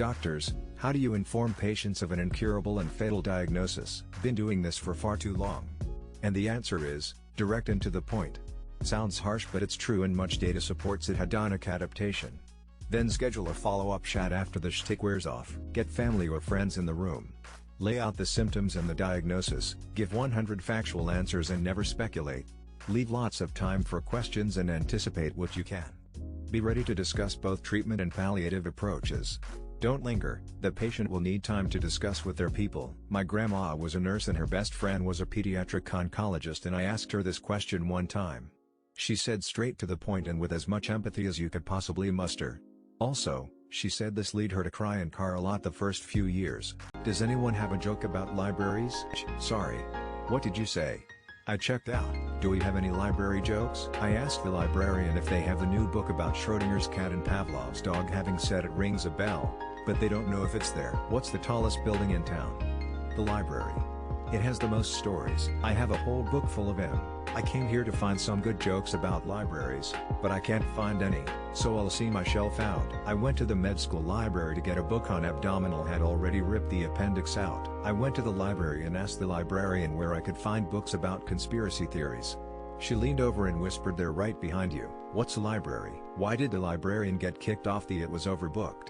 Doctors, how do you inform patients of an incurable and fatal diagnosis? Been doing this for far too long. And the answer is, direct and to the point. Sounds harsh, but it's true, and much data supports it. Hedonic adaptation. Then schedule a follow-up chat after the shtick wears off. Get family or friends in the room. Lay out the symptoms and the diagnosis, give 100 factual answers and never speculate. Leave lots of time for questions and anticipate what you can. Be ready to discuss both treatment and palliative approaches. Don't linger, the patient will need time to discuss with their people. My grandma was a nurse and her best friend was a pediatric oncologist, and I asked her this question one time. She said straight to the point and with as much empathy as you could possibly muster. Also, she said this led her to cry and car a lot the first few years. Does anyone have a joke about libraries? Sorry. What did you say? I checked out. Do we have any library jokes? I asked the librarian if they have the new book about Schrodinger's cat and Pavlov's dog. Having said it rings a bell, but they don't know if it's there. What's the tallest building in town? The library. It has the most stories. I have a whole book full of them. I came here to find some good jokes about libraries, but I can't find any, so I'll see my shelf out. I went to the med school library to get a book on abdominal, had already ripped the appendix out. I went to the library and asked the librarian where I could find books about conspiracy theories. She leaned over and whispered, "They're right behind you." What's a library? Why did the librarian get kicked off? It was overbooked.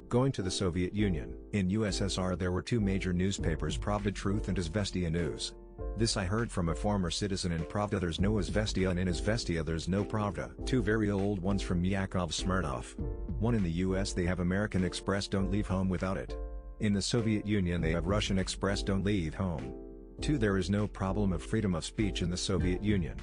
Going to the Soviet Union. In USSR there were two major newspapers, Pravda Truth and Izvestia News. This I heard from a former citizen. In Pravda there's no Izvestia, and in Izvestia there's no Pravda. Two very old ones from Yakov Smirnov. One in the US they have American Express, don't leave home without it. In the Soviet Union they have Russian Express, don't leave home. 2. There is no problem of freedom of speech in the Soviet Union.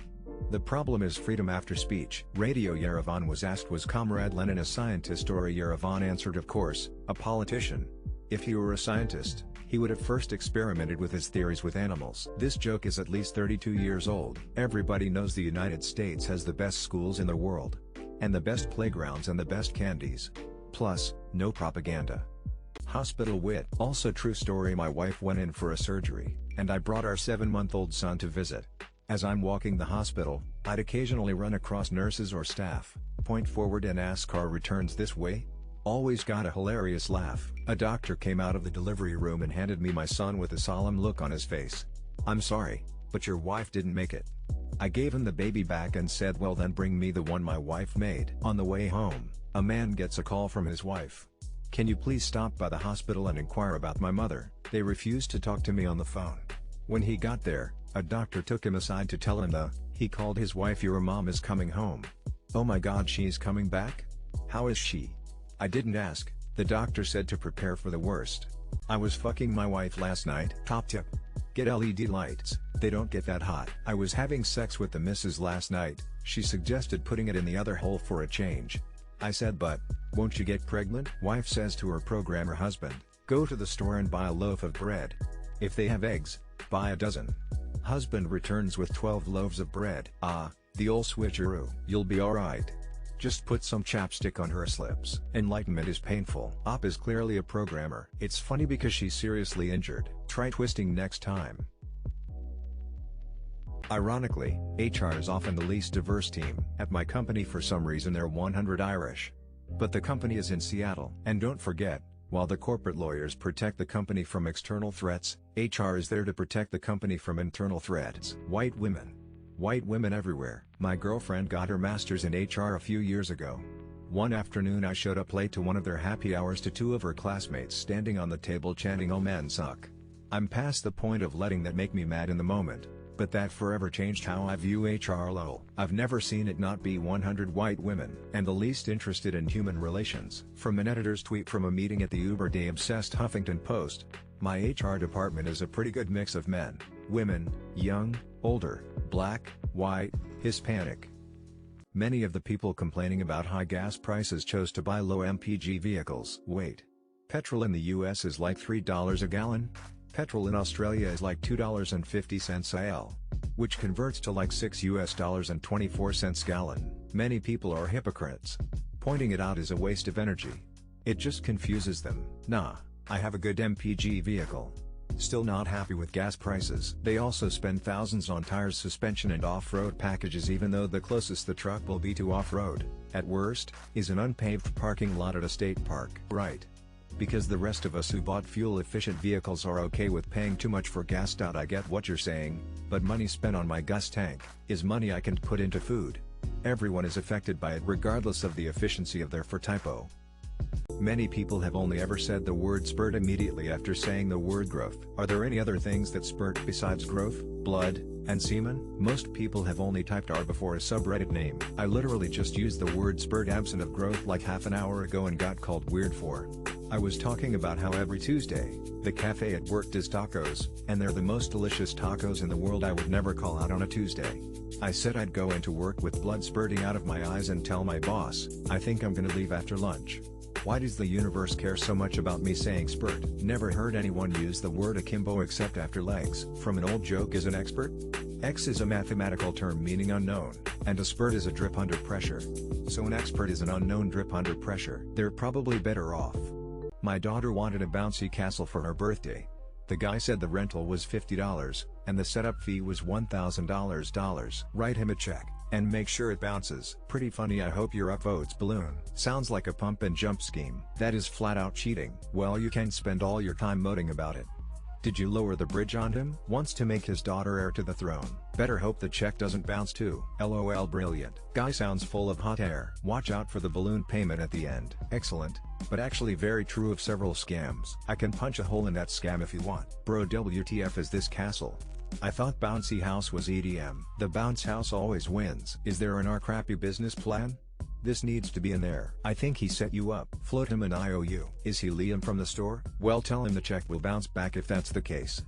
The problem is freedom after speech. Radio Yerevan was asked, was Comrade Lenin a scientist or a Yerevan answered, of course, a politician. If he were a scientist, he would have first experimented with his theories with animals. This joke is at least 32 years old. Everybody knows the United States has the best schools in the world. And the best playgrounds and the best candies. Plus, no propaganda. Hospital wit. Also true story, my wife went in for a surgery, and I brought our 7-month-old son to visit. As I'm walking the hospital, I'd occasionally run across nurses or staff, point forward and ask, "Are returns this way?" Always got a hilarious laugh. A doctor came out of the delivery room and handed me my son with a solemn look on his face. "I'm sorry, but your wife didn't make it." I gave him the baby back and said, "Well then bring me the one my wife made." On the way home, a man gets a call from his wife. "Can you please stop by the hospital and inquire about my mother?" They refused to talk to me on the phone. When he got there, a doctor took him aside to tell him he called his wife, "Your mom is coming home." "Oh my God, she's coming back? How is she?" I didn't ask. The doctor said to prepare for the worst. "I was fucking my wife last night." Top tip. Get LED lights, they don't get that hot. "I was having sex with the missus last night, she suggested putting it in the other hole for a change. I said, but, won't you get pregnant?" Wife says to her programmer husband, "Go to the store and buy a loaf of bread. If they have eggs, buy a dozen." Husband returns with 12 loaves of bread. "Ah, the old switcheroo." "You'll be alright. Just put some chapstick on her lips." Enlightenment is painful. Op is clearly a programmer. It's funny because she's seriously injured. Try twisting next time. Ironically, HR is often the least diverse team. At my company for some reason they're 100 Irish. But the company is in Seattle. And don't forget, while the corporate lawyers protect the company from external threats, HR is there to protect the company from internal threats. White women. White women everywhere. My girlfriend got her master's in HR a few years ago. One afternoon I showed up late to one of their happy hours to two of her classmates standing on the table chanting, "Oh men suck." I'm past the point of letting that make me mad in the moment, but that forever changed how I view HR. Lol. I've never seen it not be 100 white women and the least interested in human relations. From an editor's tweet from a meeting at the Uber Day obsessed Huffington Post, "My HR department is a pretty good mix of men, women, young, older, black, white, Hispanic." Many of the people complaining about high gas prices chose to buy low MPG vehicles. Wait. Petrol in the US is like $3 a gallon? Petrol in Australia is like $2.50 a.l., which converts to like $6.24 a gallon. Many people are hypocrites. Pointing it out is a waste of energy. It just confuses them. Nah, I have a good MPG vehicle. Still not happy with gas prices. They also spend thousands on tires, suspension and off-road packages even though the closest the truck will be to off-road. at worst, is an unpaved parking lot at a state park. Right. Because the rest of us who bought fuel-efficient vehicles are okay with paying too much for gas. I get what you're saying, but money spent on my gas tank is money I can put into food. Everyone is affected by it regardless of the efficiency of their typo. Many people have only ever said the word spurt immediately after saying the word growth. Are there any other things that spurt besides growth, blood, and semen? Most people have only typed R before a subreddit name. I literally just used the word spurt absent of growth like half an hour ago and got called weird for. I was talking about how every Tuesday, the cafe at work does tacos, and they're the most delicious tacos in the world. I would never call out on a Tuesday. I said I'd go into work with blood spurting out of my eyes and tell my boss, I think I'm gonna leave after lunch. Why does the universe care so much about me saying spurt? Never heard anyone use the word akimbo except after legs. From an old joke is an expert? X is a mathematical term meaning unknown, and a spurt is a drip under pressure. So an expert is an unknown drip under pressure. They're probably better off. My daughter wanted a bouncy castle for her birthday. The guy said the rental was $50, and the setup fee was $1,000. Write him a check, and make sure it bounces. Pretty funny. I hope your upvotes balloon. Sounds like a pump and jump scheme. That is flat out cheating. Well, you can spend all your time moaning about it. Did you lower the bridge on him? Wants to make his daughter heir to the throne. Better hope the check doesn't bounce too. LOL, brilliant. Guy sounds full of hot air. Watch out for the balloon payment at the end. Excellent, but actually very true of several scams. I can punch a hole in that scam if you want. Bro, WTF is this castle? I thought bouncy house was EDM. The bounce house always wins. Is there an crappy business plan? This needs to be in there. I think he set you up. Float him an IOU. Is he Liam from the store? Well, tell him the check will bounce back if that's the case.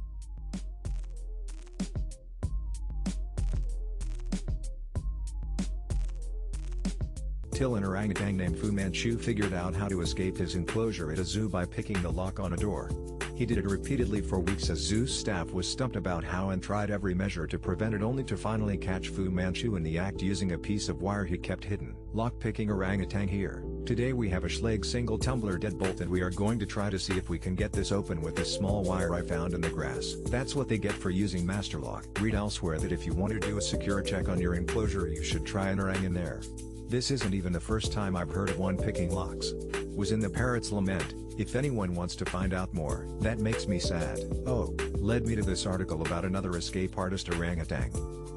Till an orangutan named Fu Manchu figured out how to escape his enclosure at a zoo by picking the lock on a door. He did it repeatedly for weeks as zoo staff was stumped about how and tried every measure to prevent it, only to finally catch Fu Manchu in the act using a piece of wire he kept hidden. Lock-picking orangutan here. Today we have a Schlage single tumbler deadbolt and we are going to try to see if we can get this open with this small wire I found in the grass. That's what they get for using master lock. Read elsewhere that if you want to do a secure check on your enclosure you should try an orang in there. This isn't even the first time I've heard of one picking locks. Was in the parrot's lament. If anyone wants to find out more, that makes me sad. Oh, led me to this article about another escape artist orangutan.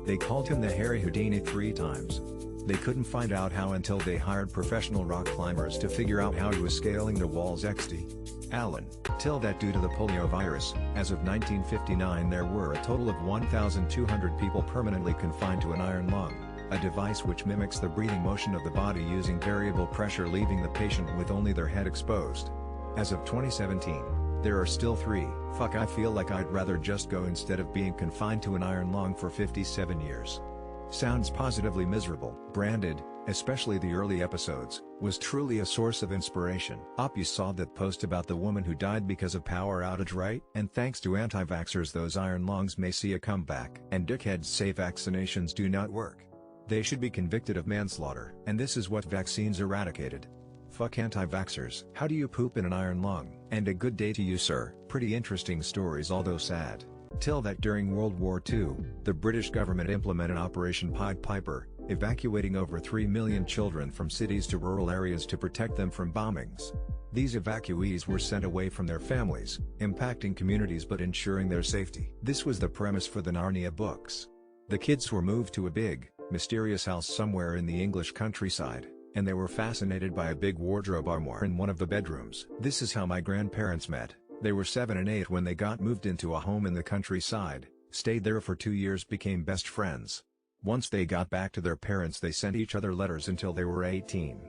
They called him the Hairy Houdini 3 times. They couldn't find out how until they hired professional rock climbers to figure out how he was scaling the walls. XD. Alan. Till that due to the polio virus, as of 1959 there were a total of 1,200 people permanently confined to an iron lung, a device which mimics the breathing motion of the body using variable pressure, leaving the patient with only their head exposed. As of 2017, there are still 3. Fuck, I feel like I'd rather just go instead of being confined to an iron lung for 57 years. Sounds positively miserable. Branded, especially the early episodes, was truly a source of inspiration. You saw that post about the woman who died because of power outage, right? And thanks to anti-vaxxers those iron lungs may see a comeback. And dickheads say vaccinations do not work. They should be convicted of manslaughter. And this is what vaccines eradicated. Fuck anti-vaxxers. How do you poop in an iron lung? And a good day to you, sir. Pretty interesting stories, although sad. Till that during World War II, the British government implemented Operation Pied Piper, evacuating over 3 million children from cities to rural areas to protect them from bombings. These evacuees were sent away from their families, impacting communities but ensuring their safety. This was the premise for the Narnia books. The kids were moved to a big, mysterious house somewhere in the English countryside, and they were fascinated by a big wardrobe armoire in one of the bedrooms. This is how my grandparents met. They were 7 and 8 when they got moved into a home in the countryside, stayed there for 2 years, became best friends. Once they got back to their parents they sent each other letters until they were 18.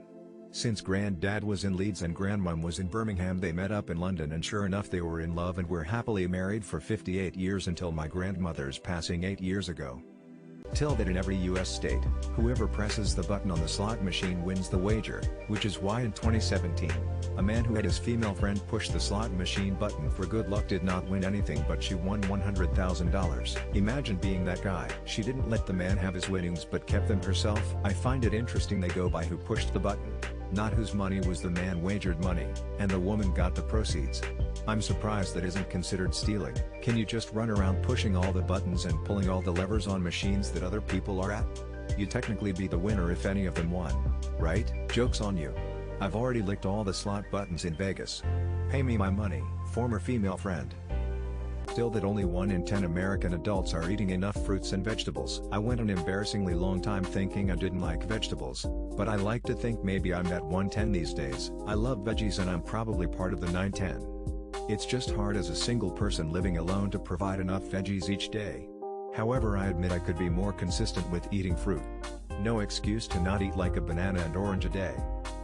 Since granddad was in Leeds and grandmom was in Birmingham they met up in London, and sure enough they were in love and were happily married for 58 years until my grandmother's passing 8 years ago. Till that in every US state, whoever presses the button on the slot machine wins the wager, which is why in 2017, a man who had his female friend push the slot machine button for good luck did not win anything, but she won $100,000. Imagine being that guy. She didn't let the man have his winnings but kept them herself. I find it interesting they go by who pushed the button, not whose money was the man wagered money, and the woman got the proceeds. I'm surprised that isn't considered stealing. Can you just run around pushing all the buttons and pulling all the levers on machines that other people are at? You'd technically be the winner if any of them won. Right? Joke's on you. I've already licked all the slot buttons in Vegas. Pay me my money, former female friend. Still that only 1 in 10 American adults are eating enough fruits and vegetables. I went an embarrassingly long time thinking I didn't like vegetables, but I like to think maybe I'm at 110 these days. I love veggies and I'm probably part of the 910. It's just hard as a single person living alone to provide enough veggies each day. However, I admit I could be more consistent with eating fruit. No excuse to not eat like a banana and orange a day.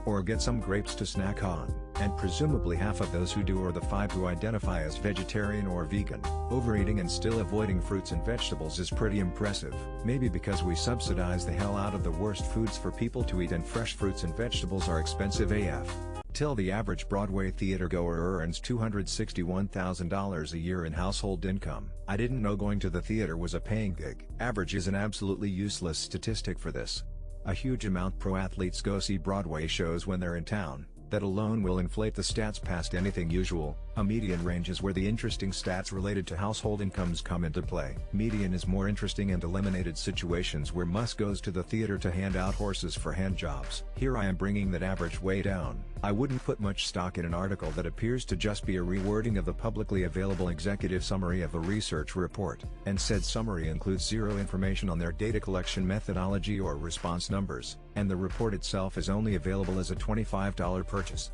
Or get some grapes to snack on, and presumably half of those who do are the 5 who identify as vegetarian or vegan. Overeating and still avoiding fruits and vegetables is pretty impressive, maybe because we subsidize the hell out of the worst foods for people to eat and fresh fruits and vegetables are expensive AF. Till the average Broadway theater goer earns $261,000 a year in household income. I didn't know going to the theater was a paying gig. Average is an absolutely useless statistic for this. A huge amount pro athletes go see Broadway shows when they're in town. That alone will inflate the stats past anything usual. A median range is where the interesting stats related to household incomes come into play. Median is more interesting and eliminated situations where Musk goes to the theater to hand out horses for hand jobs. Here I am bringing that average way down. I wouldn't put much stock in an article that appears to just be a rewording of the publicly available executive summary of a research report, and said summary includes zero information on their data collection methodology or response numbers, and the report itself is only available as a $25 purchase.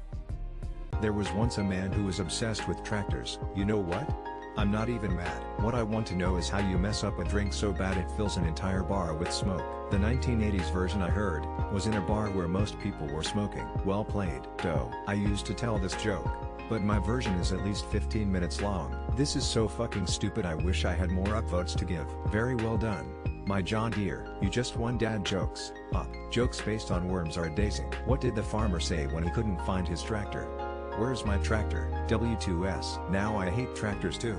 There was once a man who was obsessed with tractors. You know what? I'm not even mad. What I want to know is how you mess up a drink so bad it fills an entire bar with smoke. The 1980s version I heard was in a bar where most people were smoking. Well played, Doe. I used to tell this joke, but my version is at least 15 minutes long. This is so fucking stupid. I wish I had more upvotes to give. Very well done, my John Deere. You just won dad jokes. Jokes based on worms are dazing. What did the farmer say when he couldn't find his tractor? Where's my tractor? W2S. Now I hate tractors too.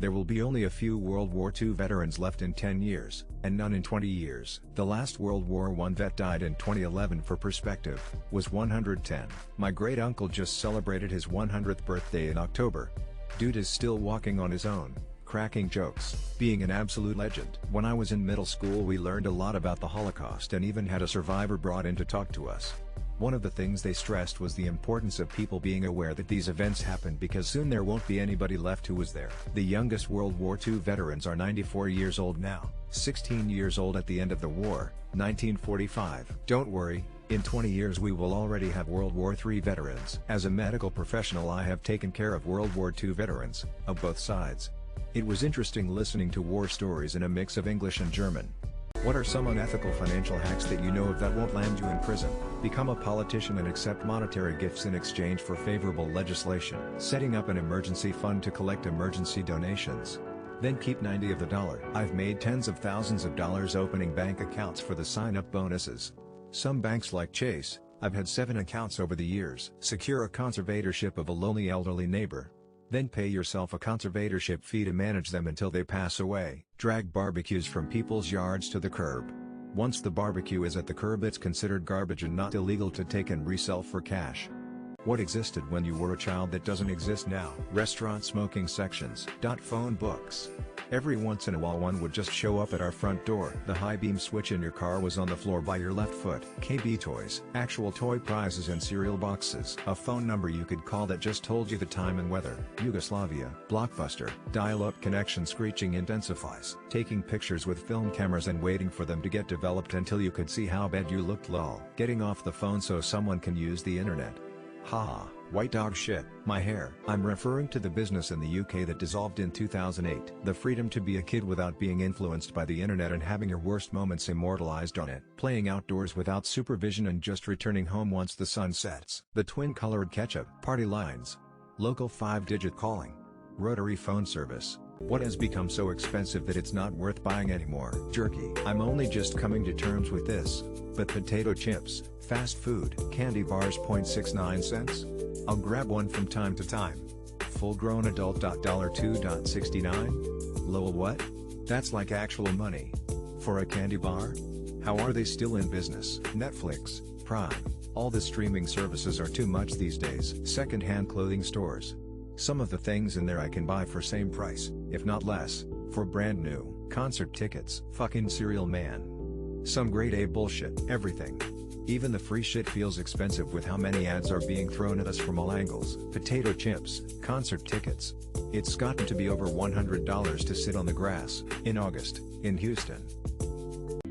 There will be only a few World War II veterans left in 10 years, and none in 20 years. The last World War I vet died in 2011. For perspective, was 110. My great uncle just celebrated his 100th birthday in October. Dude is still walking on his own, cracking jokes, being an absolute legend. When I was in middle school we learned a lot about the Holocaust and even had a survivor brought in to talk to us. One of the things they stressed was the importance of people being aware that these events happened because soon there won't be anybody left who was there. The youngest World War II veterans are 94 years old now, 16 years old at the end of the war, 1945. Don't worry, in 20 years we will already have World War III veterans. As a medical professional I have taken care of World War II veterans, of both sides. It was interesting listening to war stories in a mix of English and German. What are some unethical financial hacks that you know of that won't land you in prison? Become a politician and accept monetary gifts in exchange for favorable legislation. Setting up an emergency fund to collect emergency donations. Then keep 90 of the dollar. I've made tens of thousands of dollars opening bank accounts for the sign-up bonuses. Some banks like Chase, I've had 7 accounts over the years. Secure a conservatorship of a lonely elderly neighbor. Then pay yourself a conservatorship fee to manage them until they pass away. Drag barbecues from people's yards to the curb. Once the barbecue is at the curb it's considered garbage and not illegal to take and resell for cash. What existed when you were a child that doesn't exist now? Restaurant smoking sections. Phone books. Every once in a while one would just show up at our front door. The high beam switch in your car was on the floor by your left foot. KB toys. Actual toy prizes and cereal boxes. A phone number you could call that just told you the time and weather. Yugoslavia. Blockbuster. Dial-up connection screeching intensifies. Taking pictures with film cameras and waiting for them to get developed until you could see how bad you looked. Lol. Getting off the phone so someone can use the internet. Haha, white dog shit. My hair. I'm referring to the business in the UK that dissolved in 2008. The freedom to be a kid without being influenced by the internet and having your worst moments immortalized on it. Playing outdoors without supervision and just returning home once the sun sets. The twin-colored ketchup. Party lines. Local 5-digit calling. Rotary phone service. What has become so expensive that it's not worth buying anymore? Jerky. I'm only just coming to terms with this, but potato chips, fast food, candy bars 0.69 cents? I'll grab one from time to time. Full-grown adult $2.69? Lol what? That's like actual money. For a candy bar? How are they still in business? Netflix, Prime, all the streaming services are too much these days. Second-hand clothing stores. Some of the things in there I can buy for same price, if not less. For brand new concert tickets. Fucking cereal man. Some grade A bullshit. Everything. Even the free shit feels expensive with how many ads are being thrown at us from all angles. Potato chips, concert tickets. It's gotten to be over $100 to sit on the grass, in August, in Houston.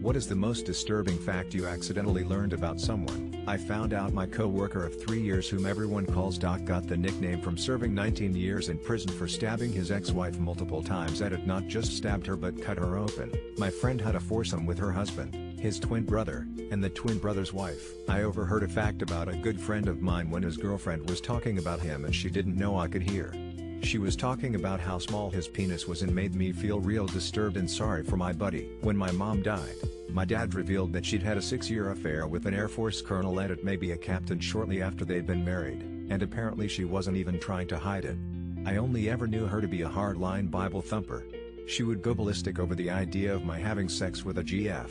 What is the most disturbing fact you accidentally learned about someone? I found out my co-worker of 3 years, whom everyone calls Doc, got the nickname from serving 19 years in prison for stabbing his ex-wife multiple times. At it, not just stabbed her but cut her open. My friend had a foursome with her husband, his twin brother, and the twin brother's wife. I overheard a fact about a good friend of mine when his girlfriend was talking about him and she didn't know I could hear. She was talking about how small his penis was and made me feel real disturbed and sorry for my buddy. When my mom died, my dad revealed that she'd had a 6-year affair with an Air Force colonel and it may be a captain shortly after they'd been married, and apparently she wasn't even trying to hide it. I only ever knew her to be a hardline Bible thumper. She would go ballistic over the idea of my having sex with a GF.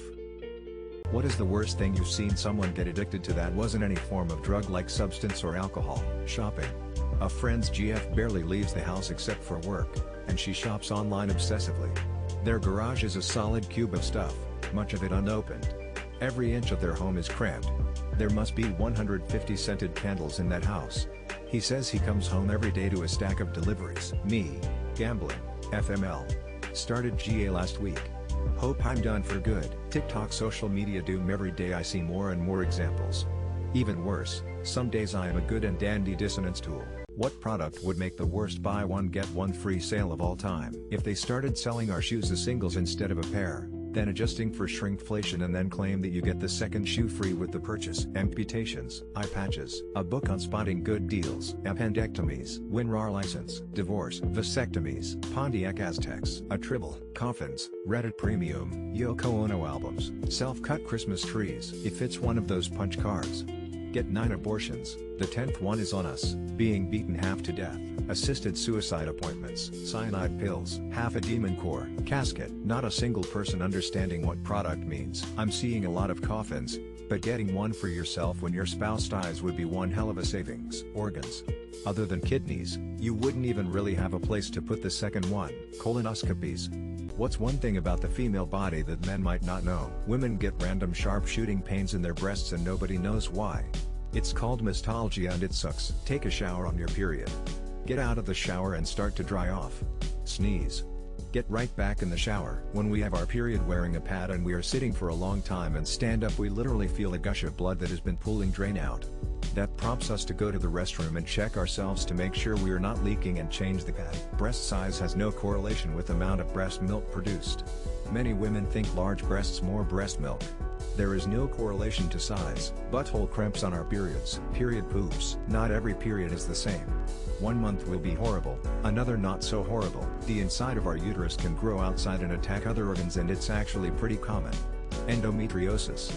What is the worst thing you've seen someone get addicted to that wasn't any form of drug like substance or alcohol? Shopping. A friend's GF barely leaves the house except for work, and she shops online obsessively. Their garage is a solid cube of stuff, much of it unopened. Every inch of their home is crammed. There must be 150 scented candles in that house. He says he comes home every day to a stack of deliveries. Me. Gambling. FML. Started GA last week. Hope I'm done for good. TikTok social media doom. Every day I see more and more examples. Even worse, some days I am a good and dandy dissonance tool. What product would make the worst buy one get one free sale of all time? If they started selling our shoes as singles instead of a pair, then adjusting for shrinkflation and then claim that you get the second shoe free with the purchase. Amputations, eye patches, a book on spotting good deals, appendectomies, WinRAR license, divorce, vasectomies, Pontiac Aztecs, a tribble, coffins, Reddit Premium, Yoko Ono albums, self-cut Christmas trees. If it's one of those punch cards, get 9 abortions, the 10th one is on us, being beaten half to death, assisted suicide appointments, cyanide pills, half a demon core, casket. Not a single person understanding what product means. I'm seeing a lot of coffins, but getting one for yourself when your spouse dies would be one hell of a savings. Organs. Other than kidneys, you wouldn't even really have a place to put the second one. Colonoscopies. What's one thing about the female body that men might not know? Women get random sharp shooting pains in their breasts and nobody knows why. It's called mastologia and it sucks. Take a shower on your period. Get out of the shower and start to dry off. Sneeze. Get right back in the shower. When we have our period wearing a pad and we are sitting for a long time and stand up, we literally feel a gush of blood that has been pooling drain out. That prompts us to go to the restroom and check ourselves to make sure we are not leaking and change the pad. Breast size has no correlation with amount of breast milk produced. Many women think large breasts more breast milk. There is no correlation to size. Butthole cramps on our periods. Period poops. Not every period is the same. 1 month will be horrible, another not so horrible. The inside of our uterus can grow outside and attack other organs, and it's actually pretty common. Endometriosis.